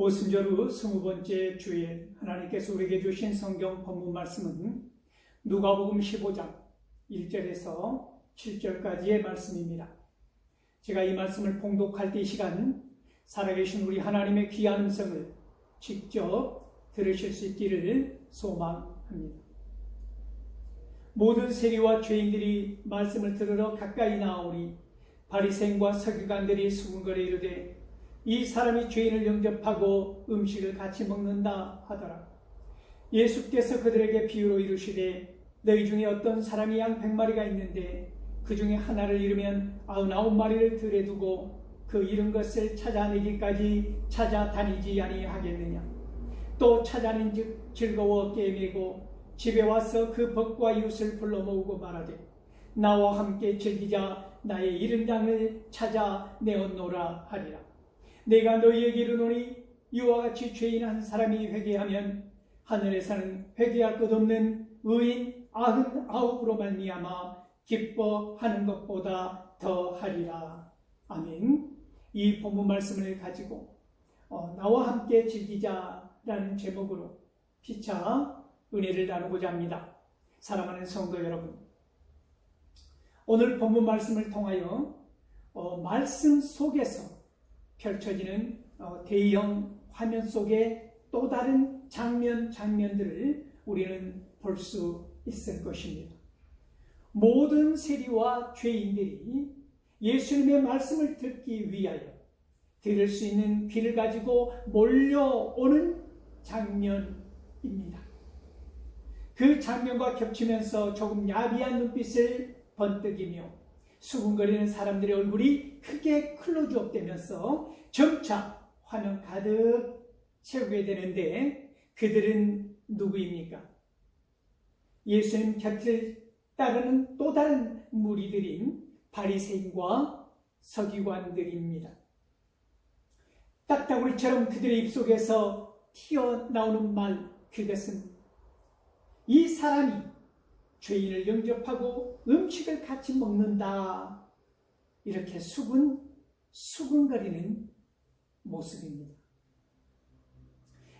오순절 후 20번째 주일, 하나님께서 우리에게 주신 성경 본문 말씀은 누가복음 15장 1절에서 7절까지의 말씀입니다. 제가 이 말씀을 봉독할 때 이 시간 살아계신 우리 하나님의 귀한 음성을 직접 들으실 수 있기를 소망합니다. 모든 세리와 죄인들이 말씀을 들으러 가까이 나오니 바리새인과 서기관들이 수군거려 이르되 이 사람이 죄인을 영접하고 음식을 같이 먹는다 하더라. 예수께서 그들에게 비유로 이르시되 너희 중에 어떤 사람이 양 100마리가 있는데 그 중에 하나를 잃으면 99마리를 들에 두고 그 잃은 것을 찾아내기까지 찾아다니지 아니하겠느냐. 또 찾아낸즉 즐거워 꿰매고 집에 와서 그 벗과 이웃을 불러 모으고 말하되 나와 함께 즐기자. 나의 잃은 양을 찾아내었노라 하리라. 내가 너희에게 이르노니 이와 같이 죄인 한 사람이 회개하면 하늘에서는 회개할 것 없는 의인 99으로 말미암아 기뻐하는 것보다 더하리라. 아멘. 이 본문 말씀을 가지고 나와 함께 즐기자라는 제목으로 피차 은혜를 나누고자 합니다. 사랑하는 성도 여러분, 오늘 본문 말씀을 통하여 말씀 속에서 펼쳐지는 대형 화면 속의 또 다른 장면들을 우리는 볼 수 있을 것입니다. 모든 세리와 죄인들이 예수님의 말씀을 듣기 위하여 들을 수 있는 귀를 가지고 몰려오는 장면입니다. 그 장면과 겹치면서 조금 야비한 눈빛을 번뜩이며 수군거리는 사람들의 얼굴이 크게 클로즈업되면서 점차 화면 가득 채우게 되는데 그들은 누구입니까? 예수님 곁을 따르는 또 다른 무리들인 바리새인과 서기관들입니다. 딱따구리처럼 그들의 입속에서 튀어나오는 말, 그것은 이 사람이 죄인을 영접하고 음식을 같이 먹는다, 이렇게 수군거리는 모습입니다.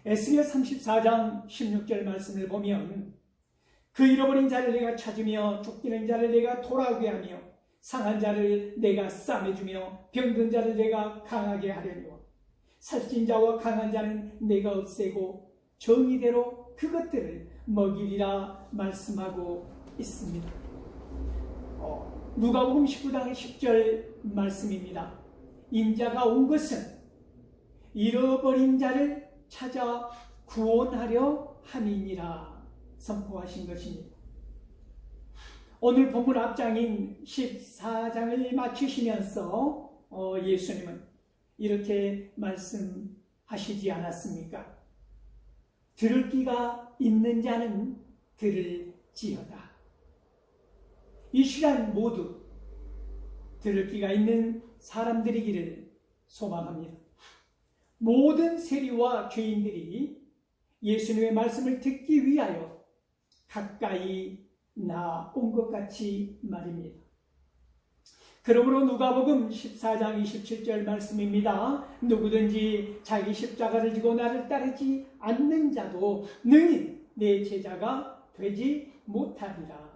에스겔 34장 16절 말씀을 보면 그 잃어버린 자를 내가 찾으며 쫓기는 자를 내가 돌아오게 하며 상한 자를 내가 싸매주며 병든 자를 내가 강하게 하려니와 살찐 자와 강한 자는 내가 없애고 정의대로 그것들을 먹이리라 말씀하고 있습니다. 누가복음 19장 10절 말씀입니다. 인자가 온 것은 잃어버린 자를 찾아 구원하려 함이니라 선포하신 것입니다. 오늘 본문 앞장인 14장을 마치시면서 예수님은 이렇게 말씀하시지 않았습니까? 들을 귀가 있는 자는 들을지어다. 이 시간 모두 들을 귀가 있는 사람들이기를 소망합니다. 모든 세리와 죄인들이 예수님의 말씀을 듣기 위하여 가까이 나온 것 같이 말입니다. 그러므로 누가복음 14장 27절 말씀입니다. 누구든지 자기 십자가를 지고 나를 따르지 않는 자도 능히 내 제자가 되지 못하리라.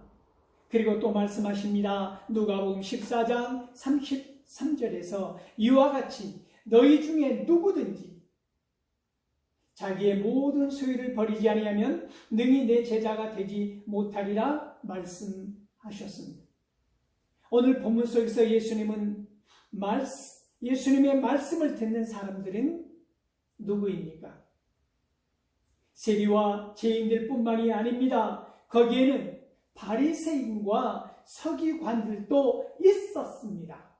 그리고 또 말씀하십니다. 누가복음 14장 33절에서 이와 같이 너희 중에 누구든지 자기의 모든 소유를 버리지 아니하면 능히 내 제자가 되지 못하리라 말씀하셨습니다. 오늘 본문 속에서 예수님의 말씀을 듣는 사람들은 누구입니까? 세리와 죄인들 뿐만이 아닙니다. 거기에는 바리새인과 서기관들도 있었습니다.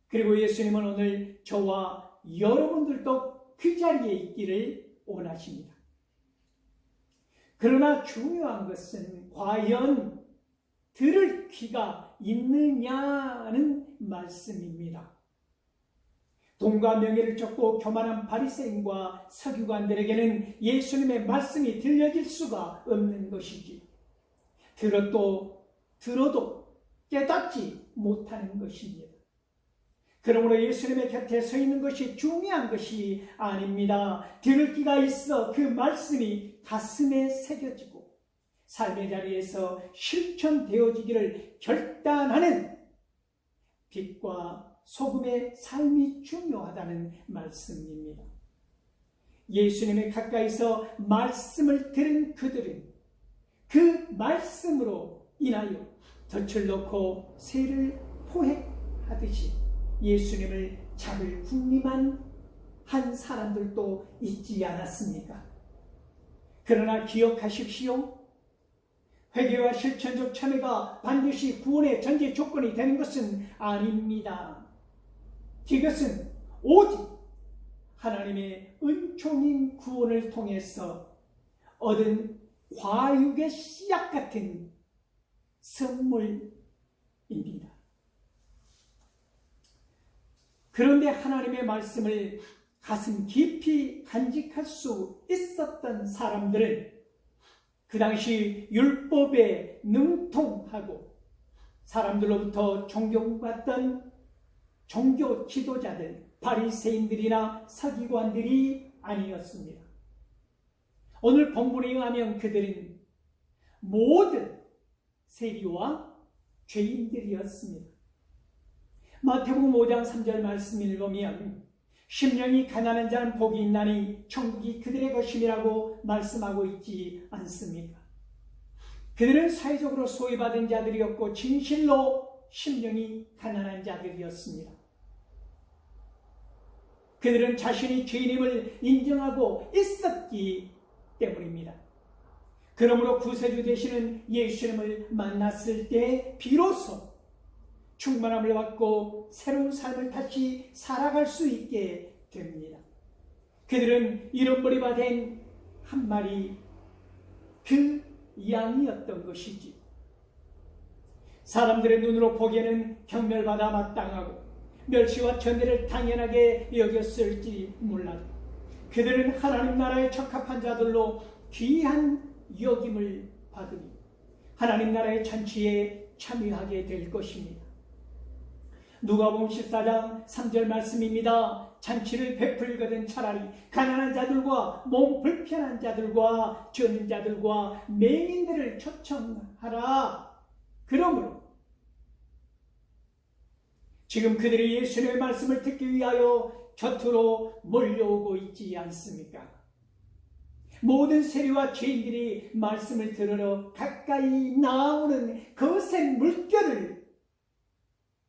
그리고 예수님은 오늘 저와 여러분들도 그 자리에 있기를 원하십니다. 그러나 중요한 것은 과연 들을 귀가 있느냐는 말씀입니다. 돈과 명예를 쫓고 교만한 바리새인과 서기관들에게는 예수님의 말씀이 들려질 수가 없는 것이지, 들어도 깨닫지 못하는 것입니다. 그러므로 예수님의 곁에 서 있는 것이 중요한 것이 아닙니다. 들을 귀가 있어 그 말씀이 가슴에 새겨지고 삶의 자리에서 실천되어지기를 결단하는 빛과 소금의 삶이 중요하다는 말씀입니다. 예수님의 가까이서 말씀을 들은 그들은 그 말씀으로 인하여 덫을 놓고 새를 포획하듯이 예수님을 잡을 궁리만 한 사람들도 있지 않았습니까? 그러나 기억하십시오. 회개와 실천적 참여가 반드시 구원의 전제 조건이 되는 것은 아닙니다. 이것은 오직 하나님의 은총인 구원을 통해서 얻은 과육의 씨앗 같은 선물입니다. 그런데 하나님의 말씀을 가슴 깊이 간직할 수 있었던 사람들은 그 당시 율법에 능통하고 사람들로부터 존경받던 종교 지도자들, 바리새인들이나 서기관들이 아니었습니다. 오늘 본문에 의하면 그들은 모든 세리와 죄인들이었습니다. 마태복음 5장 3절 말씀을 읽으면 심령이 가난한 자는 복이 있나니 천국이 그들의 것임이라고 말씀하고 있지 않습니까? 그들은 사회적으로 소외받은 자들이었고 진실로 심령이 가난한 자들이었습니다. 그들은 자신이 죄인임을 인정하고 있었기 때문입니다. 그러므로 구세주 되시는 예수님을 만났을 때 비로소 충만함을 받고 새로운 삶을 다시 살아갈 수 있게 됩니다. 그들은 잃어버리가 된 한 마리 그 양이었던 것이지. 사람들의 눈으로 보기에는 경멸받아 마땅하고 멸시와 전대를 당연하게 여겼을지 몰라도 그들은 하나님 나라에 적합한 자들로 귀한 여김을 받으니 하나님 나라의 잔치에 참여하게 될 것입니다. 누가복음 14장 3절 말씀입니다. 잔치를 베풀거든 차라리 가난한 자들과 몸 불편한 자들과 저는 자들과 맹인들을 초청하라. 그러므로 지금 그들이 예수님의 말씀을 듣기 위하여 곁으로 몰려오고 있지 않습니까? 모든 세리와 죄인들이 말씀을 들으러 가까이 나오는 거센 물결을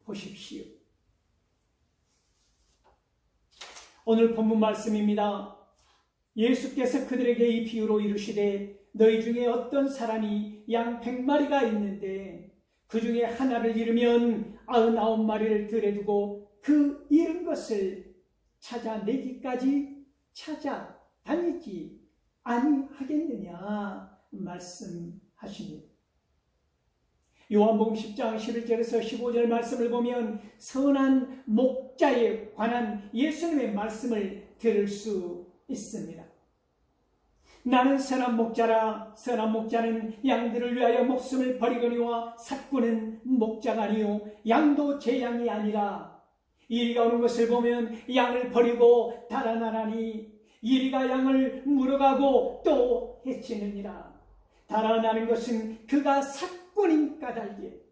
보십시오. 오늘 본문 말씀입니다. 예수께서 그들에게 이 비유로 이르시되 너희 중에 어떤 사람이 양 100마리가 있는데 그 중에 하나를 잃으면 99마리를 들여두고 그 잃은 것을 찾아내기까지 찾아다니지 아니하겠느냐 말씀하십니다. 요한복음 10장 11절에서 15절 말씀을 보면 선한 목자에 관한 예수님의 말씀을 들을 수 있습니다. 나는 선한 목자라. 선한 목자는 양들을 위하여 목숨을 버리거니와 삭구는 목자가 아니요 양도 제 양이 아니라. 이리가 오는 것을 보면 양을 버리고 달아나라니 이리가 양을 물어가고 또 해치느니라. 달아나는 것은 그가 삭군인 까닭에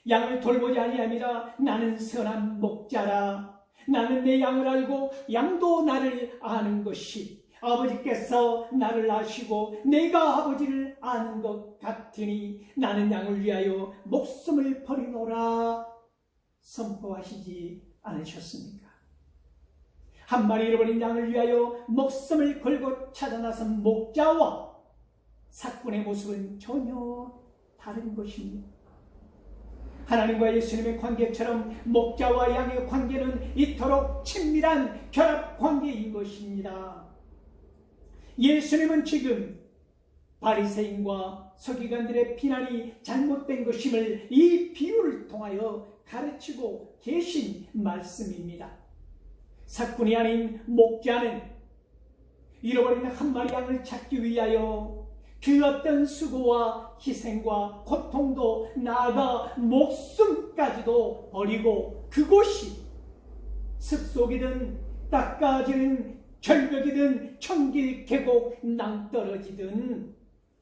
양을 돌보지 아니함이라. 나는 선한 목자라. 나는 내 양을 알고 양도 나를 아는 것이 아버지께서 나를 아시고 내가 아버지를 아는 것 같으니 나는 양을 위하여 목숨을 버리노라 선포하시지 않으셨습니까? 한 마리 잃어버린 양을 위하여 목숨을 걸고 찾아 나선 목자와 삭군의 모습은 전혀 다른 것입니다. 하나님과 예수님의 관계처럼 목자와 양의 관계는 이토록 친밀한 결합 관계인 것입니다. 예수님은 지금 바리새인과 서기관들의 비난이 잘못된 것임을 이 비유를 통하여 가르치고 계신 말씀입니다. 삭군이 아닌 목자는 잃어버린 한 마리 양을 찾기 위하여 그 어떤 수고와 희생과 고통도 나아가 목숨까지도 버리고 그곳이 습속이든 닦아지는 절벽이든 천길 계곡 낭떠러지든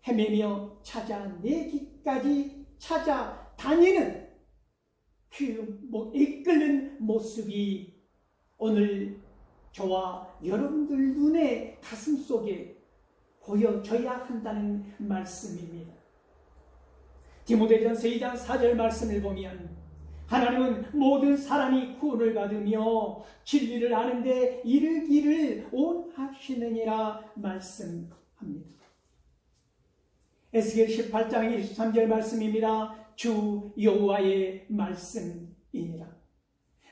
헤매며 찾아 내 길까지 찾아다니는 그 이끄는 모습이 오늘 저와 여러분들 눈에 가슴 속에 보여져야 한다는 말씀입니다. 디모데전서 2장 4절 말씀을 보면 하나님은 모든 사람이 구원을 받으며 진리를 아는데 이르기를 원하시느니라 말씀합니다. 에스겔 18장 23절 말씀입니다. 주 여호와의 말씀이니라.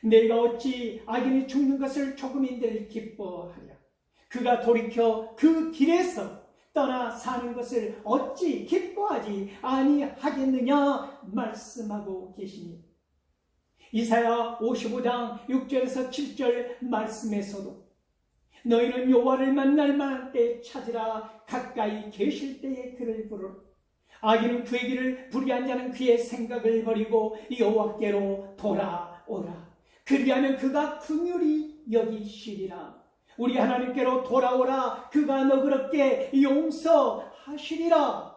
내가 어찌 악인이 죽는 것을 조금인들 기뻐하랴. 그가 돌이켜 그 길에서 떠나 사는 것을 어찌 기뻐하지 아니하겠느냐 말씀하고 계시니, 이사야 55장 6절에서 7절 말씀에서도 너희는 여호와를 만날 만한 때 찾으라. 가까이 계실 때에 그를 부르라. 악인은 그의 길을 불의한 자는 그의 생각을 버리고 여호와께로 돌아오라. 그리하면 그가 긍휼히 여기시리라. 우리 하나님께로 돌아오라. 그가 너그럽게 용서하시리라.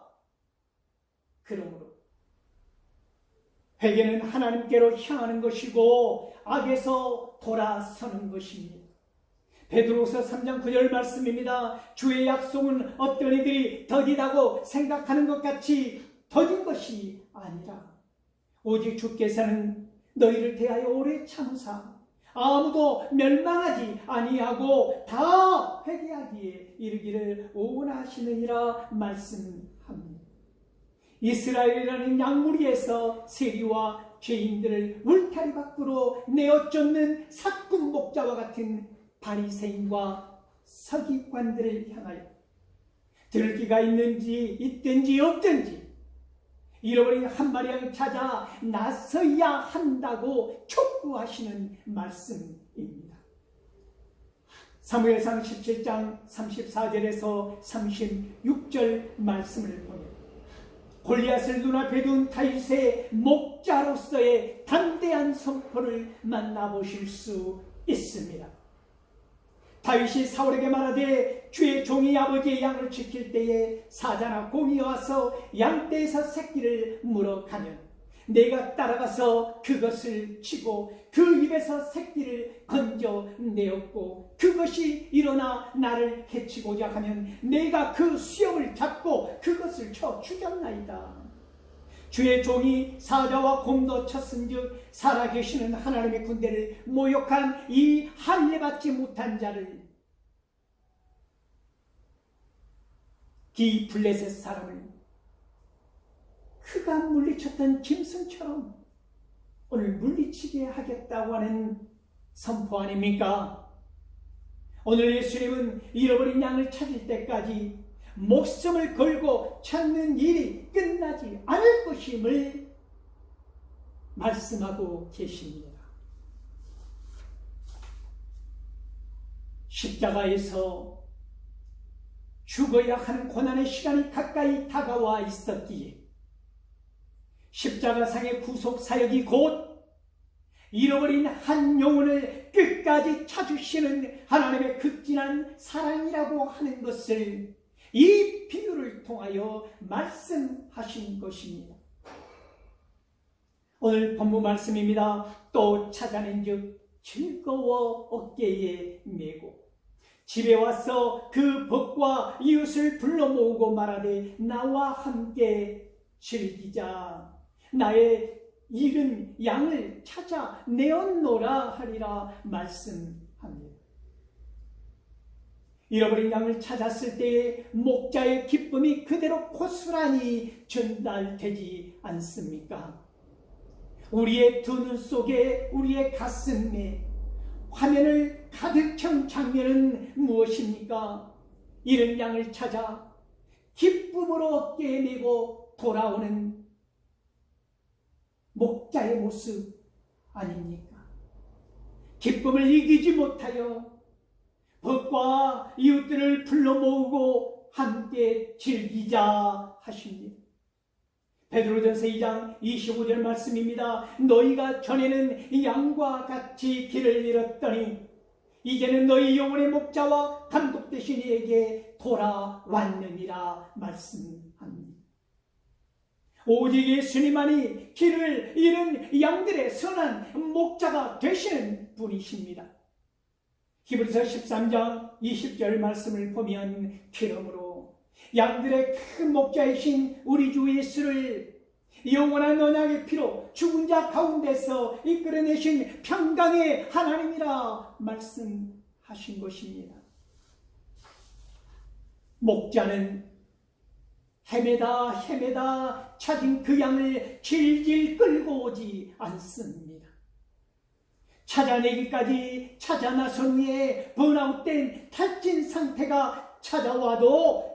그러므로 회개는 하나님께로 향하는 것이고 악에서 돌아서는 것입니다. 베드로서 3장 9절 말씀입니다. 주의 약속은 어떤 이들이 더디다고 생각하는 것 같이 더딘 것이 아니라 오직 주께서는 너희를 대하여 오래 참으사 아무도 멸망하지 아니하고 다 회개하기에 이르기를 원하시느니라 말씀합니다. 이스라엘이라는 양무리에서 세리와 죄인들을 울타리 밖으로 내어 쫓는 사꾼 목자와 같은 바리새인과 서기관들을 향하여 들을 귀가 있든지 없든지 잃어버린 한 마리 양을 찾아 나서야 한다고 촉구하시는 말씀입니다. 사무엘상 17장 34절에서 36절 말씀을 보면 골리앗을 눈앞에 둔 다윗의 목자로서의 담대한 선포를 만나보실 수 있습니다. 다윗이 사울에게 말하되 주의 종이 아버지의 양을 지킬 때에 사자나 곰이 와서 양떼에서 새끼를 물어가면 내가 따라가서 그것을 치고 그 입에서 새끼를 건져내었고 그것이 일어나 나를 해치고자 하면 내가 그 수염을 잡고 그것을 쳐 죽였나이다. 주의 종이 사자와 곰도 쳤은즉 살아계시는 하나님의 군대를 모욕한 이 할례받지 못한 자를 기 블레셋 사람을 그가 물리쳤던 짐승처럼 오늘 물리치게 하겠다고 하는 선포 아닙니까? 오늘 예수님은 잃어버린 양을 찾을 때까지 목숨을 걸고 찾는 일이 끝나지 않을 것임을 말씀하고 계십니다. 십자가에서 죽어야 하는 고난의 시간이 가까이 다가와 있었기에 십자가상의 구속 사역이 곧 잃어버린 한 영혼을 끝까지 찾으시는 하나님의 극진한 사랑이라고 하는 것을 이 비유를 통하여 말씀하신 것입니다. 오늘 본문 말씀입니다. 또 찾아낸즉 즐거워 어깨에 메고 집에 와서 그 벗과 이웃을 불러 모으고 말하되 나와 함께 즐기자. 나의 잃은 양을 찾아 내었노라 하리라 말씀합니다. 잃어버린 양을 찾았을 때의 목자의 기쁨이 그대로 고스란히 전달되지 않습니까? 우리의 두 눈 속에 우리의 가슴에 화면을 가득 채운 장면은 무엇입니까? 잃은 양을 찾아 기쁨으로 어깨에 메고 돌아오는 목자의 모습 아닙니까? 기쁨을 이기지 못하여 벗과 이웃들을 불러 모으고 함께 즐기자 하십니다. 베드로전서 2장 25절 말씀입니다. 너희가 전에는 양과 같이 길을 잃었더니 이제는 너희 영혼의 목자와 감독 되신 이에게 돌아왔느니라 말씀합니다. 오직 예수님만이 길을 잃은 양들의 선한 목자가 되시는 분이십니다. 히브리서 13장 20절 말씀을 보면 그러므로 양들의 큰 목자이신 우리 주 예수를 영원한 언약의 피로 죽은 자 가운데서 이끌어내신 평강의 하나님이라 말씀하신 것입니다. 목자는 헤매다 찾은 그 양을 질질 끌고 오지 않습니다. 찾아내기까지 찾아 나선 후에 번아웃된 탈진 상태가 찾아와도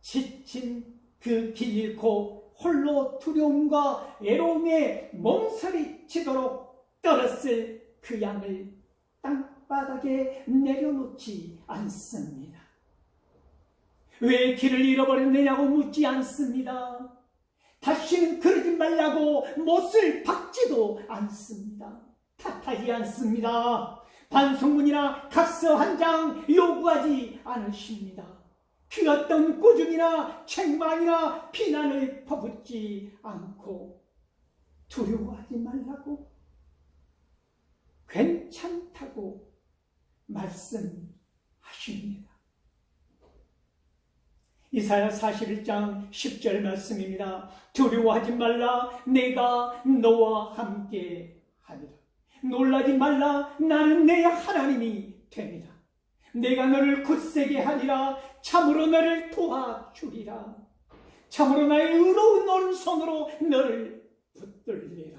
지친 그 길 잃고 홀로 두려움과 애로움에 몸서리치도록 떨었을 그 양을 땅바닥에 내려놓지 않습니다. 왜 길을 잃어버렸느냐고 묻지 않습니다. 다시는 그러지 말라고 못을 박지도 않습니다. 탓하지 않습니다. 반성문이나 각서 한 장 요구하지 않으십니다. 그 어떤 꾸중이나 책망이나 비난을 퍼붓지 않고 두려워하지 말라고 괜찮다고 말씀하십니다. 이사야 41장 10절 말씀입니다. 두려워하지 말라, 내가 너와 함께 하리라. 놀라지 말라, 나는 내 하나님이 됩니다. 내가 너를 굳세게 하리라. 참으로 너를 도와주리라. 참으로 나의 의로운 오른손으로 너를 붙들리라.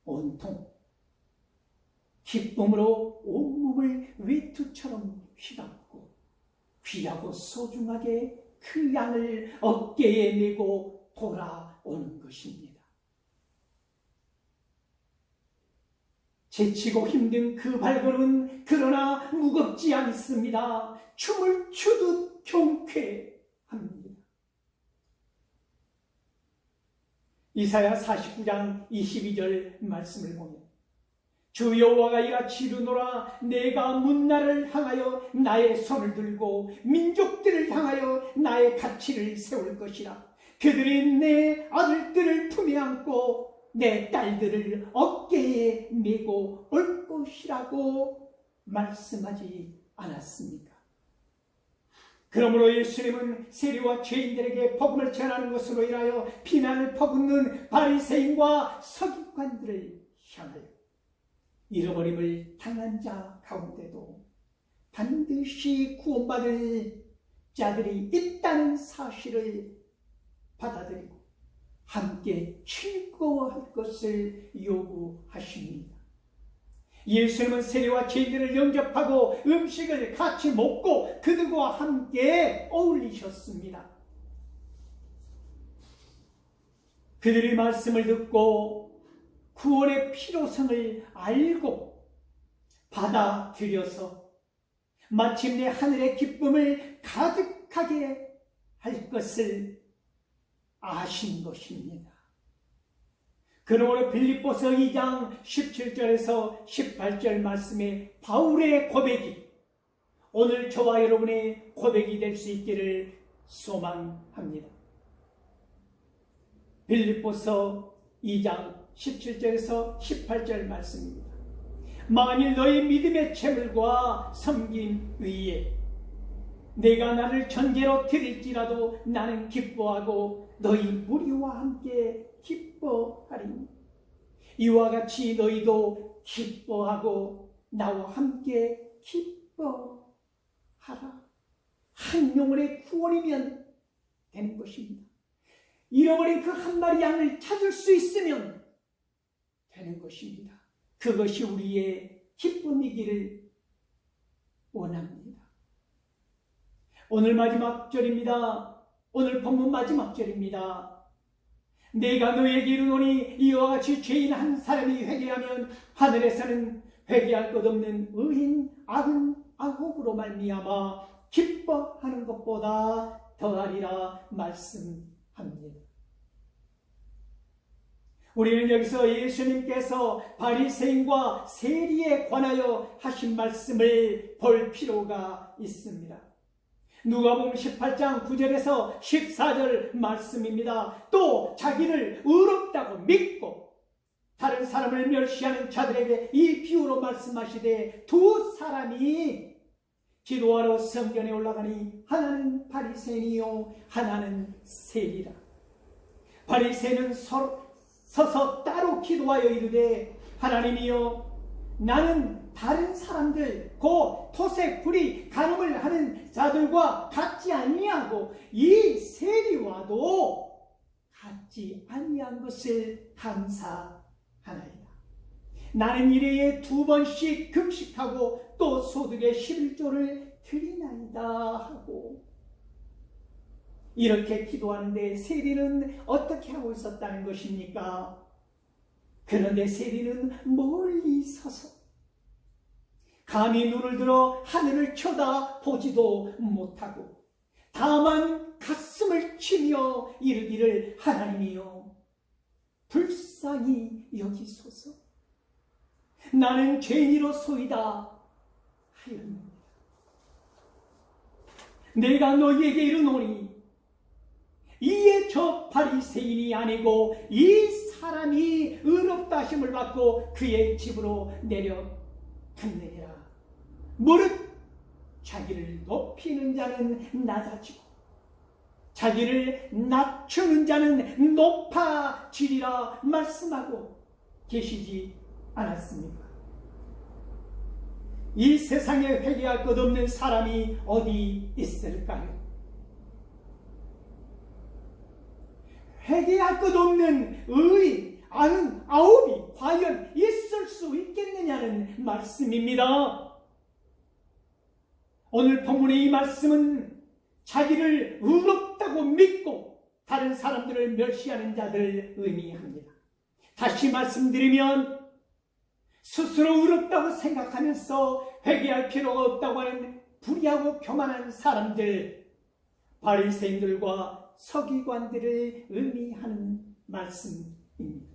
온통 기쁨으로 온몸을 외투처럼 휘감고 귀하고 소중하게 그 양을 어깨에 메고 돌아오는 것입니다. 지치고 힘든 그 발걸음은 그러나 무겁지 않습니다. 춤을 추듯 경쾌합니다. 이사야 49장 22절 말씀을 보면 주 여호와가 이같이 이르노라. 내가 문나를 향하여 나의 손을 들고 민족들을 향하여 나의 가치를 세울 것이라. 그들이 내 아들들을 품에 안고 내 딸들을 어깨에 메고 올 것이라고 말씀하지 않았습니까? 그러므로 예수님은 세리와 죄인들에게 복음을 전하는 것으로 인하여 비난을 퍼붓는 바리새인과 서기관들을 향하여 잃어버림을 당한 자 가운데도 반드시 구원받을 자들이 있다는 사실을 받아들이고 함께 즐거워할 것을 요구하십니다. 예수님은 세리와 죄인들을 영접하고 음식을 같이 먹고 그들과 함께 어울리셨습니다. 그들의 말씀을 듣고 구원의 필요성을 알고 받아들여서 마침내 하늘의 기쁨을 가득하게 할 것을 아신 것입니다. 그러므로 빌립보서 2장 17절에서 18절 말씀에 바울의 고백이 오늘 저와 여러분의 고백이 될 수 있기를 소망합니다. 빌립보서 2장 17절에서 18절 말씀입니다. 만일 너희 믿음의 채물과 섬김 위에 내가 나를 전제로 드릴지라도 나는 기뻐하고 너희 무리와 함께 기뻐하리니 이와 같이 너희도 기뻐하고 나와 함께 기뻐하라. 한 영혼의 구원이면 되는 것입니다. 잃어버린 그 한 마리 양을 찾을 수 있으면 되는 것입니다. 그것이 우리의 기쁨이기를 원합니다. 오늘 마지막 절입니다. 오늘 본문 마지막 절입니다. 내가 너에게 이르노니 이와 같이 죄인 한 사람이 회개하면 하늘에서는 회개할 것 없는 의인 99으로 말미암아 기뻐하는 것보다 더하리라 말씀합니다. 합니다. 우리는 여기서 예수님께서 바리새인과 세리에 관하여 하신 말씀을 볼 필요가 있습니다. 누가복음 18장 9절에서 14절 말씀입니다. 또 자기를 의롭다고 믿고 다른 사람을 멸시하는 자들에게 이 비유로 말씀하시되 두 사람이 기도하러 성전에 올라가니 하나는 바리새인이요 하나는 세리라. 바리새인은 서서 따로 기도하여 이르되 하나님이여 나는 다른 사람들 곧 토색 불이 간음을 하는 자들과 같지 아니하고 이 세리와도 같지 아니한 것을 감사하나이다. 나는 일회에 2번씩 금식하고 또 소득의 11조를 드리나이다 하고 이렇게 기도하는데 세리는 어떻게 하고 있었다는 것입니까? 그런데 세리는 멀리 서서 감히 눈을 들어 하늘을 쳐다보지도 못하고 다만 가슴을 치며 이르기를 하나님이여 불쌍히 여기소서 나는 죄인이로소이다 하였느니라. 내가 너희에게 이르노니 이에 저 바리새인이 아니고 이 사람이 의롭다 하심을 받고 그의 집으로 내려갔느니라. 무릇 자기를 높이는 자는 낮아지고 자기를 낮추는 자는 높아지리라 말씀하고 계시지 않았습니까? 이 세상에 회개할 것 없는 사람이 어디 있을까요? 회개할 것 없는 의인 99이 과연 있을 수 있겠느냐는 말씀입니다. 오늘 본문의 이 말씀은 자기를 의롭다고 믿고 다른 사람들을 멸시하는 자들을 의미합니다. 다시 말씀드리면 스스로 의롭다고 생각하면서 회개할 필요가 없다고 하는 불의하고 교만한 사람들, 바리새인들과 서기관들을 의미하는 말씀입니다.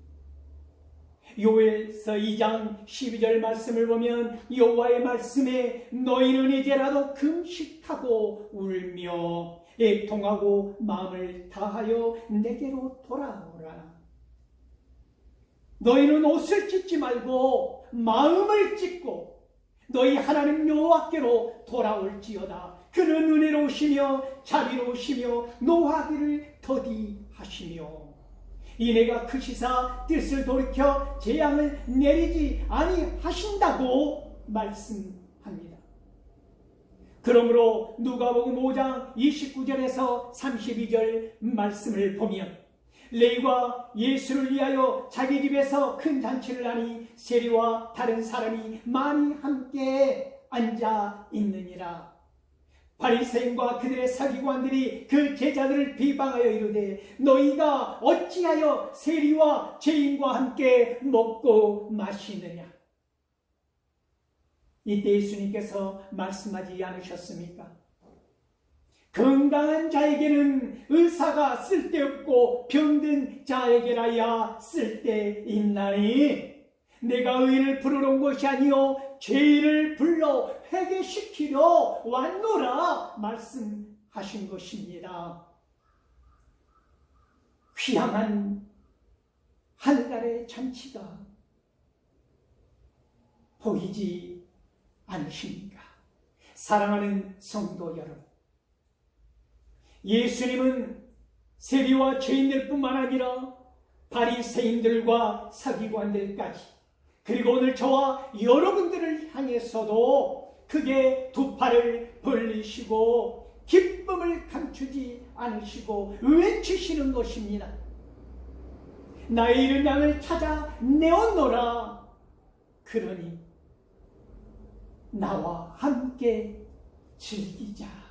요엘서 2장 12절 말씀을 보면 여호와의 말씀에 너희는 이제라도 금식하고 울며 애통하고 마음을 다하여 내게로 돌아오라. 너희는 옷을 찢지 말고 마음을 찢고 너희 하나님 여호와께로 돌아올지어다. 그는 은혜로우시며 자비로우시며 노하기를 더디하시며 이내가 크시사 뜻을 돌이켜 재앙을 내리지 아니하신다고 말씀합니다. 그러므로 누가복음 5장 29절에서 32절 말씀을 보면 레위가 예수를 위하여 자기 집에서 큰 잔치를 하니 세리와 다른 사람이 많이 함께 앉아 있느니라. 바리새인과 그들의 서기관들이 그 제자들을 비방하여 이르되 너희가 어찌하여 세리와 죄인과 함께 먹고 마시느냐. 이때 예수님께서 말씀하지 않으셨습니까? 건강한 자에게는 의사가 쓸데없고 병든 자에게라야 쓸데있나니 내가 의인을 부르러 온 것이 아니요 죄인을 불러 회개시키려 왔노라 말씀하신 것입니다. 휘황한 하늘나라의 잔치가 보이지 않으십니까? 사랑하는 성도 여러분, 예수님은 세리와 죄인들 뿐만 아니라 바리새인들과 서기관들까지 그리고 오늘 저와 여러분들을 향해서도 크게 두 팔을 벌리시고 기쁨을 감추지 않으시고 외치시는 것입니다. 나의 잃은 양을 찾아 내었노라. 그러니 나와 함께 즐기자.